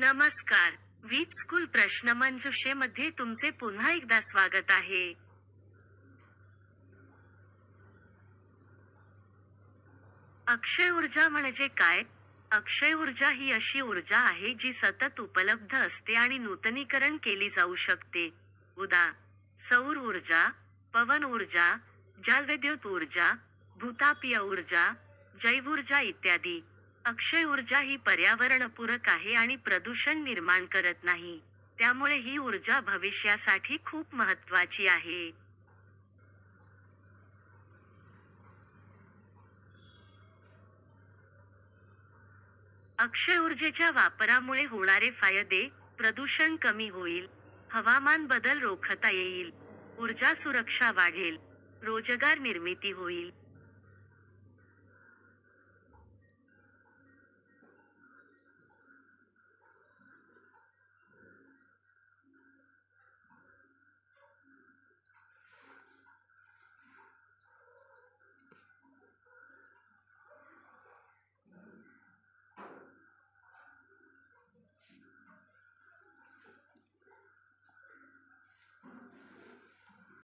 नमस्कार. वीज स्कूल प्रश्नमंजुषेमध्ये तुमचे पुन्हा एकदा स्वागत आहे. अक्षय ऊर्जा म्हणजे काय? अक्षय ऊर्जा ही अशी ऊर्जा आहे जी सतत उपलब्ध असते आणि नूतनीकरण केली जाऊ शकते. उदा. सौर ऊर्जा, पवन ऊर्जा, जलविद्युत ऊर्जा, भूतापीय ऊर्जा, जैवऊर्जा इत्यादी. अक्षय ऊर्जा ही पर्यावरणपूरक आहे आणि प्रदूषण निर्माण करत नाही. त्यामुळे ही ऊर्जा भविष्यासाठी खूप महत्त्वाची आहे. अक्षय ऊर्जेच्या वापरामुळे होणारे फायदे: प्रदूषण कमी होईल, हवामान बदल रोखता येईल, ऊर्जा सुरक्षा वाढेल, रोजगार निर्मिती होईल,